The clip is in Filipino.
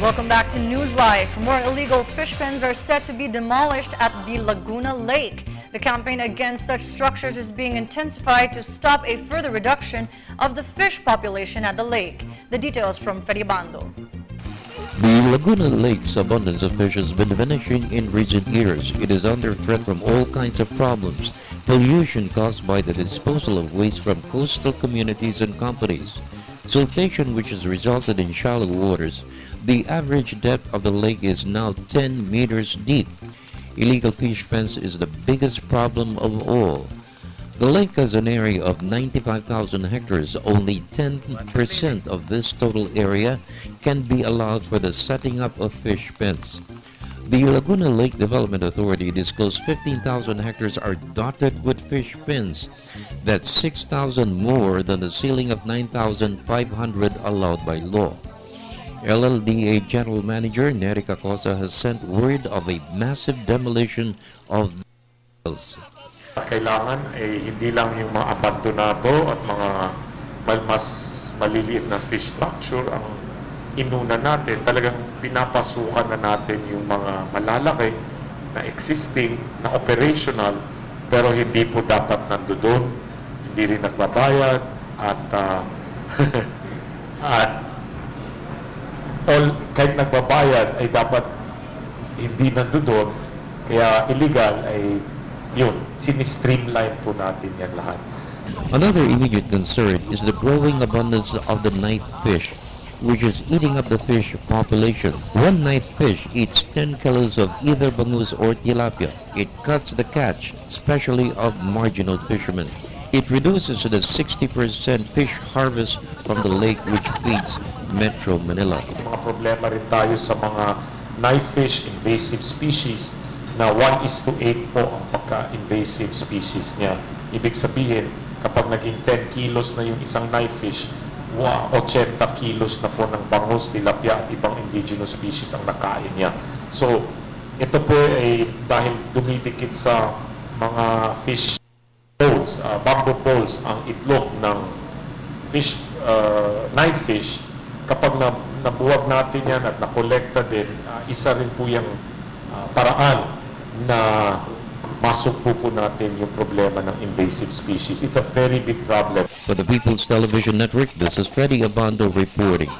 Welcome back to NewsLife. More illegal fish pens are set to be demolished at the Laguna Lake. The campaign against such structures is being intensified to stop a further reduction of the fish population at the lake. The details from Freddie Abando. The Laguna Lake's abundance of fish has been diminishing in recent years. It is under threat from all kinds of problems. Pollution caused by the disposal of waste from coastal communities and companies. Siltation, which has resulted in shallow waters. The average depth of the lake is now 10 meters deep. Illegal fish pens is the biggest problem of all. The lake has an area of 95,000 hectares. Only 10% of this total area can be allowed for the setting up of fish pens. The Laguna Lake Development Authority disclosed 15,000 hectares are dotted with fish pens. That's 6,000 more than the ceiling of 9,500 allowed by law. LLDA General Manager Nerica Cosa has sent word of a massive demolition of the Kailangan ay hindi lang yung mga abandonado at mga mas maliliit na fish structure ang inuna natin. Talagang pinapasukan na natin yung mga malalaki na existing, na operational, pero hindi po dapat nandoon, hindi rin nagbabayad at kahit nagbabayad ay dapat hindi nandoon, kaya illegal ay yun, sinistreamline po natin yan lahat. Another immediate concern is the growing abundance of the night fish, which is eating up the fish population. One night fish eats 10 kilos of either bangus or tilapia. It cuts the catch, especially of marginal fishermen. It reduces the 60% fish harvest from the lake which feeds Metro Manila. Mga problema rin tayo sa mga knife fish, invasive species, na 1:8 po ang pagka-invasive species niya. Ibig sabihin, kapag naging 10 kilos na yung isang knife fish, 80 kilos na po ng bangus, tilapia at ibang indigenous species ang nakain niya. So, ito po ay dahil dumidikit sa mga fish poles, bamboo poles, ang itlog ng fish, knife fish. Kapag nabuwag natin yan at nakolekta din, isa rin po yung paraan na masok po natin yung problema ng invasive species. It's a very big problem. For the People's Television Network, this is Freddie Abando reporting.